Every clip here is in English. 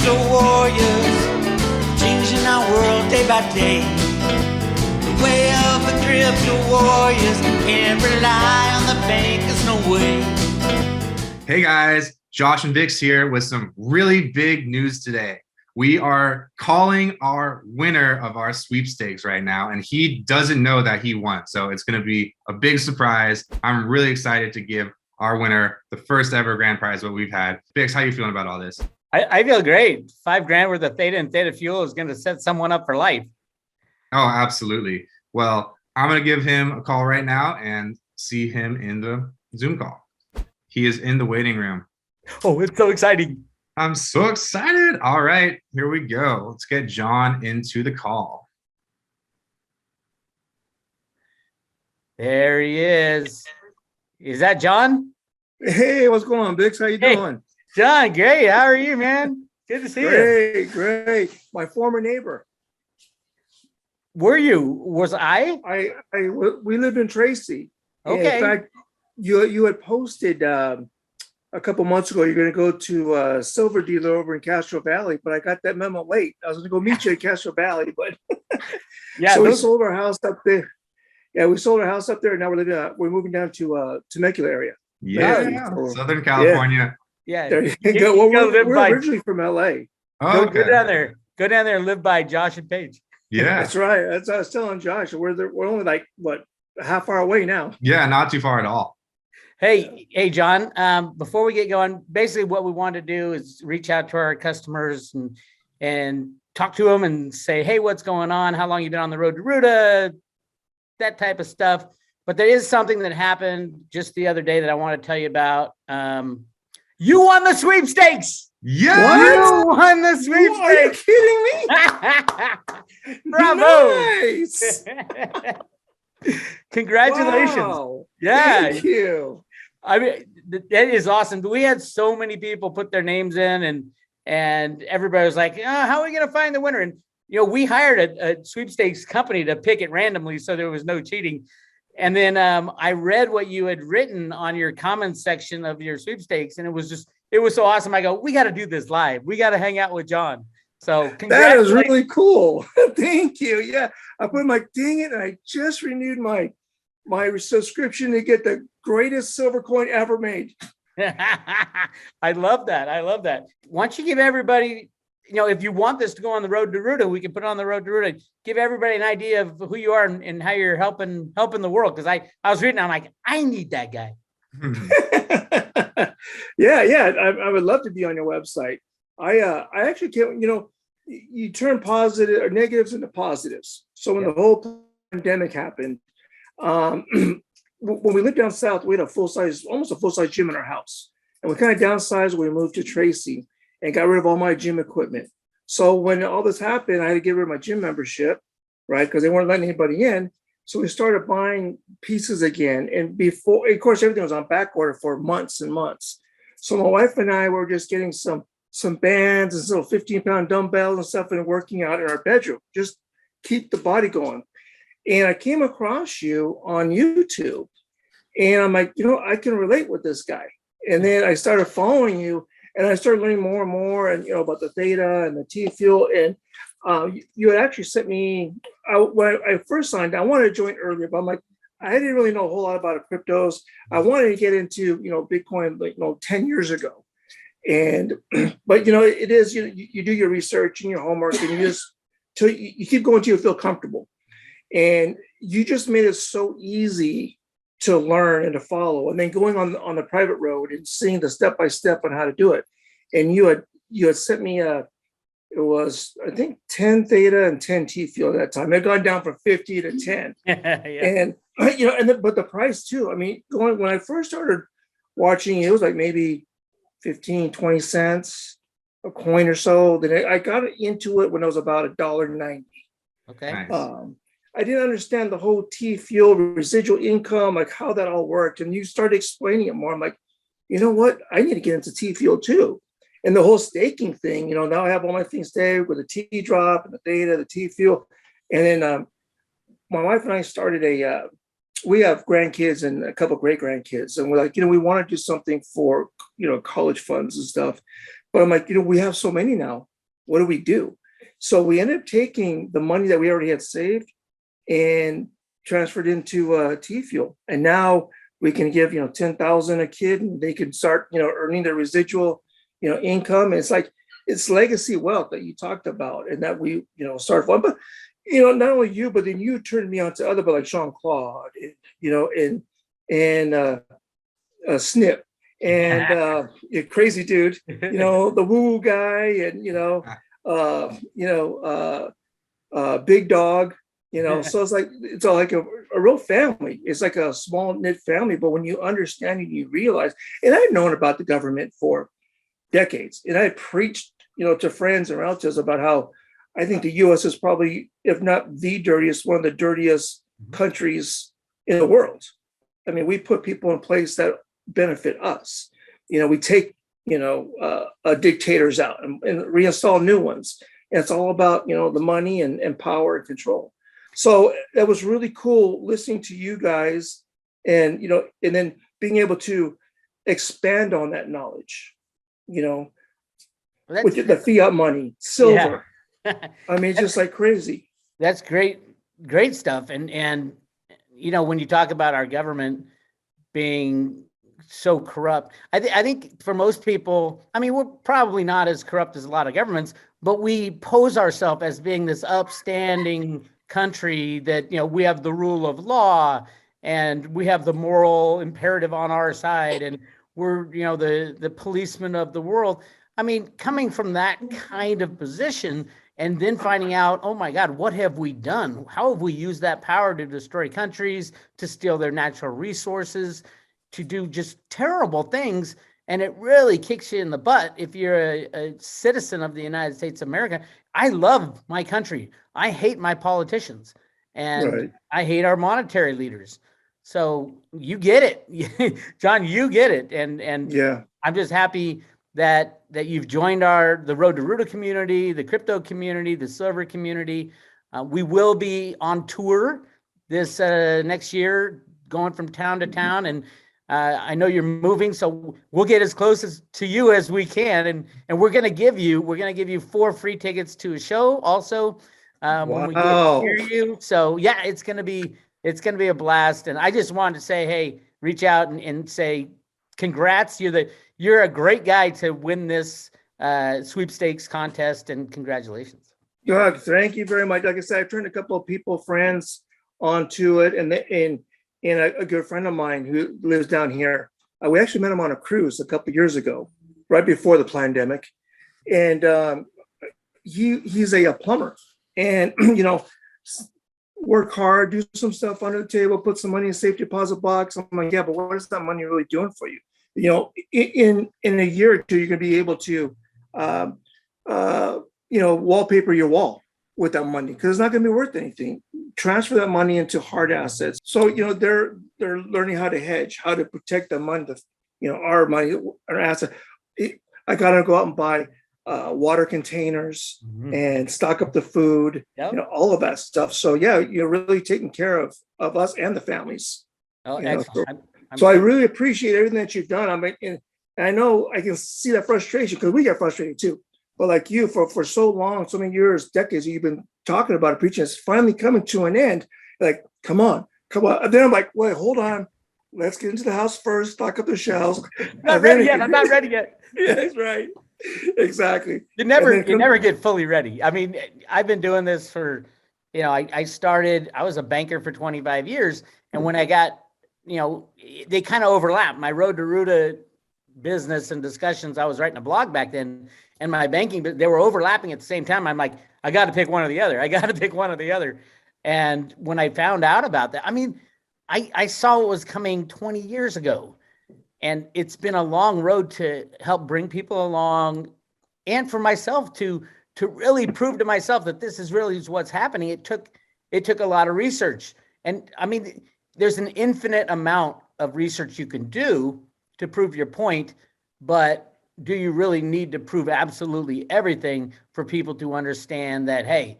crypto warriors, changing our world day by day. The way of the crypto warriors, can't rely on the bankers, no way. Hey guys, Josh and Bix here with some really big news today. We are calling our winner of our sweepstakes right now, and he doesn't know that he won. So it's going to be a big surprise. I'm really excited to give our winner the first ever grand prize what we've had. Bix, how you feeling about all this? I feel great. $5,000 worth of Theta and Theta Fuel is going to set someone up for life. Oh, absolutely. Well, I'm going to give him a call right now and see him in the Zoom call. He is in the waiting room. Oh, it's so exciting. I'm so excited. All right, here we go. Let's get John into the call. There he is. Is that John? Hey, what's going on, Bix? How you doing? John, great. How are you, man? Good to see you. Great. My former neighbor. Were you? Was I? We lived in Tracy. Okay. In fact, you had posted a couple months ago you're going to go to a silver dealer over in Castro Valley, but I got that memo late. I was going to go meet you at Castro Valley, but yeah. So we sold our house up there. Yeah, we sold our house up there, and now we're moving down to Temecula area. Yeah, Southern California. Yeah. There you go. Well, we're originally from LA. Oh, okay. Go down there. Go down there and live by Josh and Paige. Yeah, that's right. That's what I was telling Josh. We're only like what, a half hour away now. Yeah, not too far at all. Hey, John. Before we get going, basically what we want to do is reach out to our customers and talk to them and say, hey, what's going on? How long you been on the road to Roota? That type of stuff. But there is something that happened just the other day that I want to tell you about. You won the sweepstakes. Yeah, you won the sweepstakes. Are you kidding me? Bravo! Nice. Congratulations! Wow. Yeah, thank you. I mean, that is awesome. We had so many people put their names in, and everybody was like, "How are we going to find the winner?" And we hired a sweepstakes company to pick it randomly, so there was no cheating. And then I read what you had written on your comments section of your sweepstakes, and it was so awesome. I go, we got to do this live. We got to hang out with John. So that is really cool. Thank you. Yeah, I put my dang it, and I just renewed my subscription to get the greatest silver coin ever made. I love that. Why don't you give everybody, if you want this to go on the road to Roota, we can put it on the road to Roota. Give everybody an idea of who you are and how you're helping the world. Because I was reading, I'm like, I need that guy. Yeah. I would love to be on your website. I actually can't. You turn positive or negatives into positives. So when the whole pandemic happened, when we lived down south, we had almost a full size gym in our house, and we kind of downsized when we moved to Tracy and got rid of all my gym equipment. So when all this happened, I had to get rid of my gym membership, right? Because they weren't letting anybody in. So we started buying pieces again. And before, of course, everything was on back order for months and months. So my wife and I were just getting some bands and little 15-pound dumbbells and stuff and working out in our bedroom, just keep the body going. And I came across you on YouTube, and I'm like, I can relate with this guy. And then I started following you, and I started learning more and more, and about the Theta and the Tfuel. And you had actually sent me. When I first signed, I wanted to join earlier, but I'm like, I didn't really know a whole lot about cryptos. I wanted to get into Bitcoin 10 years ago, and but it is you do your research and your homework, and you keep going till you feel comfortable. And you just made it so easy to learn and to follow, and then going on the private road and seeing the step-by-step on how to do it. And you had sent me it was, I think, 10 Theta and 10 Tfuel at that time. It had gone down from 50 to 10. And but the price too. I mean, when I first started watching, it was like maybe 15, 20 cents a coin or so. Then I got into it when it was about $1.90. Okay. Nice. I didn't understand the whole Tfuel residual income, like how that all worked. And you started explaining it more. I'm like, you know what? I need to get into Tfuel too. And the whole staking thing, now I have all my things saved with the T drop and the Theta, the Tfuel. And then my wife and I started we have grandkids and a couple of great grandkids. And we're like, we want to do something for, college funds and stuff. But I'm like, we have so many now. what do we do? So we ended up taking the money that we already had saved and transferred into Tfuel. And now we can give, 10,000 a kid, and they can start, earning their residual, income. It's like, it's legacy wealth that you talked about, and that we, started for. But, not only you, but then you turned me on to other, but like Sean Claude, and Snip, and crazy dude, the woo guy, and Big Dog, so it's all like a real family. It's like a small knit family. But when you understand and you realize, and I've known about the government for decades, and I preached, to friends and relatives about how I think the U.S. is probably, if not the dirtiest, one of the dirtiest countries in the world. I mean, we put people in place that benefit us. We take, dictators out and reinstall new ones. And it's all about, the money and power and control. So that was really cool listening to you guys, and, and then being able to expand on that knowledge, with the fiat money, silver. Yeah. I mean, it's just like crazy. That's great stuff. And when you talk about our government being so corrupt, I think for most people, I mean, we're probably not as corrupt as a lot of governments, but we pose ourselves as being this upstanding country that, we have the rule of law and we have the moral imperative on our side, and we're, the policeman of the world. I mean, coming from that kind of position and then finding out, oh my God, what have we done? How have we used that power to destroy countries, to steal their natural resources, to do just terrible things? And it really kicks you in the butt if you're a citizen of the United States of America. I love my country. I hate my politicians, and Right. I hate our monetary leaders. So you get it, John, you get it. And Yeah. I'm just happy that you've joined the Road to Roota community, the crypto community, the silver community. We will be on tour this next year, going from town to town, and I know you're moving, so we'll get as close to you as we can, and we're gonna give you 4 free tickets to a show also when we get near you. So yeah, it's gonna be a blast. And I just wanted to say, hey, reach out and say congrats. You're a great guy to win this sweepstakes contest, and congratulations. Yeah, thank you very much. Like I said, I've turned a couple of friends onto it, and a good friend of mine who lives down here. We actually met him on a cruise a couple of years ago, right before the pandemic, and he's a plumber, and work hard, do some stuff under the table, put some money in a safe deposit box. I'm like, yeah, but what is that money really doing for you? In a year or two, you're gonna be able to, wallpaper your wall with that money, because it's not gonna be worth anything. Transfer that money into hard assets. So they're learning how to hedge, how to protect the money, our money, our asset. I gotta go out and buy water containers and stock up the food, all of that stuff. So yeah, you're really taking care of us and the families. Oh, excellent. So I really appreciate everything that you've done. I mean, and I know I can see that frustration, because we get frustrated too. But like you, for so long, so many years, decades, you've been talking about it, preaching. It's finally coming to an end. Like, come on. And then I'm like, wait, hold on. Let's get into the house first, stock up the shelves. Not ready yet. I'm not ready yet. Yeah, that's right. Exactly. You never get fully ready. I mean, I've been doing this for, I was a banker for 25 years. And when I got, they kind of overlap. My Road to Roota business and discussions, I was writing a blog back then, and my banking, but they were overlapping at the same time. I'm like, I got to pick one or the other. And when I found out about that, I mean, I saw what was coming 20 years ago, and it's been a long road to help bring people along, and for myself to really prove to myself that this is really what's happening. It took a lot of research, and I mean, there's an infinite amount of research you can do to prove your point, but do you really need to prove absolutely everything for people to understand that, hey,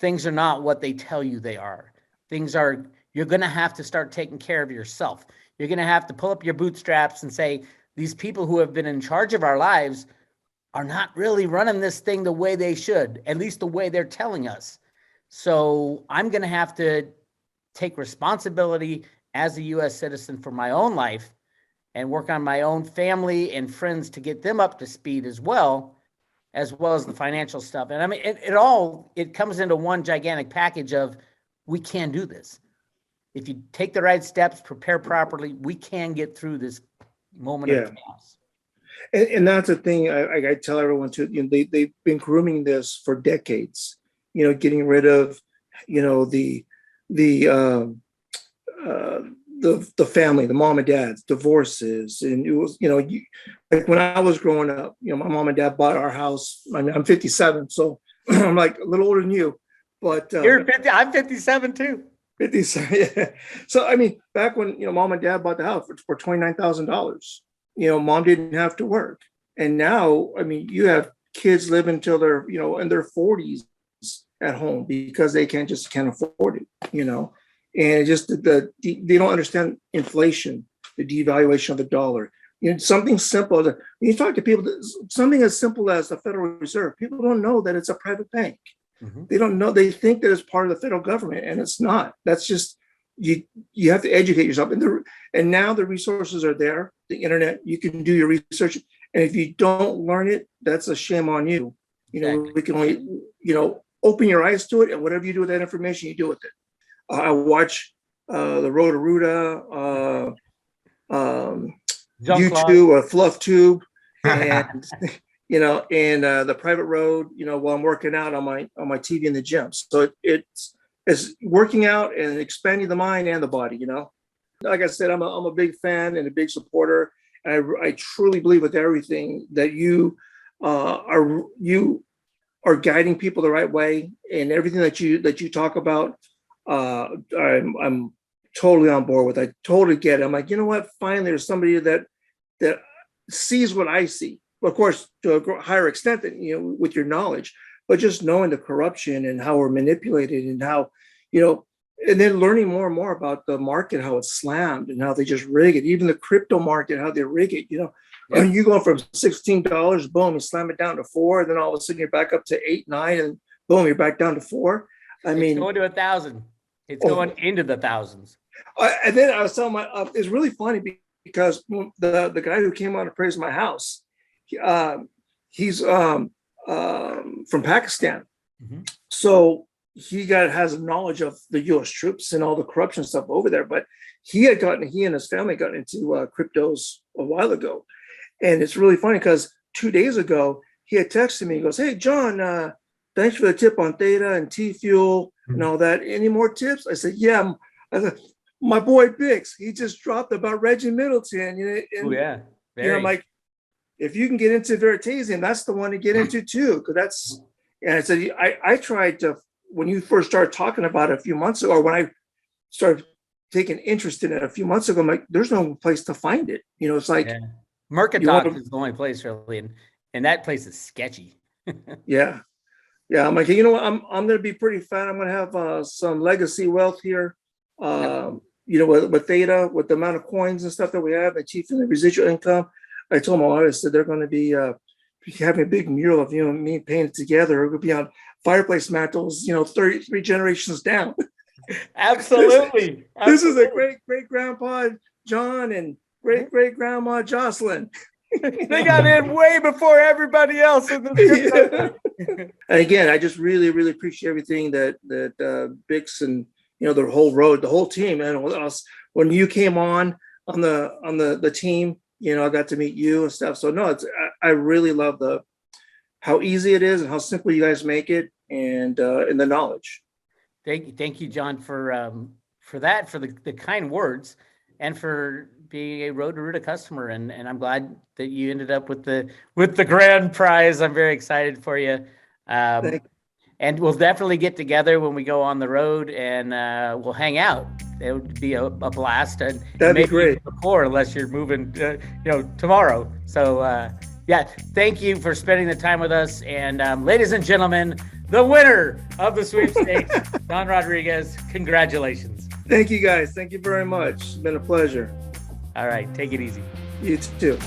things are not what they tell you they are? You're going to have to start taking care of yourself. You're going to have to pull up your bootstraps and say, these people who have been in charge of our lives, are not really running this thing the way they should, at least the way they're telling us. So I'm going to have to take responsibility as a U.S. citizen for my own life and work on my own family and friends to get them up to speed as well as the financial stuff. And I mean, it comes into one gigantic package of, we can do this. If you take the right steps, prepare properly, we can get through this moment of chaos. And that's the thing I tell everyone too. They've been grooming this for decades. Getting rid of, the family, the mom and dad's divorces, and it was, like when I was growing up, my mom and dad bought our house. I'm 57, so I'm like a little older than you, but you're 50. I'm 57 too. 57. Yeah. So I mean, back when mom and dad bought the house for $29,000. Mom didn't have to work. And now, I mean, you have kids living until they're, in their 40s at home because they can't afford it, and just they don't understand inflation, the devaluation of the dollar. Something simple. When you talk to people, something as simple as the Federal Reserve, people don't know that it's a private bank. Mm-hmm. They don't know. They think that it's part of the federal government, and it's not. That's just, you have to educate yourself. And now the resources are there, the internet, you can do your research. And if you don't learn it, that's a shame on you. Exactly. We can only, open your eyes to it, and whatever you do with that information, you do with it. I watch the Roota, YouTube or Fluff Tube, and and the private road, while I'm working out on my TV in the gym. So it's working out and expanding the mind and the body. Like I said, I'm a big fan and a big supporter. And I truly believe with everything that you are guiding people the right way, and everything that you talk about. I'm totally on board with. I totally get it. I'm like, you know what? Finally, there's somebody that sees what I see. Of course, to a higher extent than with your knowledge, but just knowing the corruption and how we're manipulated and how, and then learning more and more about the market, how it's slammed and how they just rig it. Even the crypto market, how they rig it. And you go from $16, boom, you slam it down to $4, and then all of a sudden you're back up to $8, $9, and boom, you're back down to $4. It's going to 1,000. It's going into the thousands. And then I was telling it's really funny because the guy who came out to praise my house, he's from Pakistan. Mm-hmm. So he has knowledge of the U.S. troops and all the corruption stuff over there. But he and his family got into cryptos a while ago. And it's really funny because 2 days ago, he had texted me. He goes, "Hey, John, thanks for the tip on Theta and Tfuel and all that. Any more tips?" I said, "Yeah." I said, "My boy Bix, he just dropped about Reggie Middleton." Oh, yeah. I'm like, if you can get into Veritasium, that's the one to get into too. Because that's, and I said, I tried to, when you first started talking about it a few months ago, or when I started taking interest in it a few months ago, I'm like, there's no place to find it. It's like, Market Talk is the only place really, and that place is sketchy. Yeah. I'm like, you know what? I'm going to be pretty fat. I'm going to have some legacy wealth here. With Theta, with the amount of coins and stuff that we have, achieving the residual income. I told my wife, I said, they're going to be having a big mural of me painted together. It would be on fireplace mantles, 33 generations down. Absolutely. This is a great grandpa John and great grandma Jocelyn. They got in way before everybody else in the And again, I just really, really appreciate everything that Bix and the whole road, the whole team. And when you came on the team, I got to meet you and stuff. So no, I really love how easy it is and how simple you guys make it, and the knowledge. Thank you, John, for that, for the kind words, and for being a Road to Roota customer. And I'm glad that you ended up with the grand prize. I'm very excited for you. And we'll definitely get together when we go on the road, and we'll hang out. It would be a blast. And that'd be great. Before, unless you're moving, tomorrow. So thank you for spending the time with us. And ladies and gentlemen, the winner of the sweepstakes, Don Rodriguez. Congratulations. Thank you, guys. Thank you very much. It's been a pleasure. All right, take it easy. You too.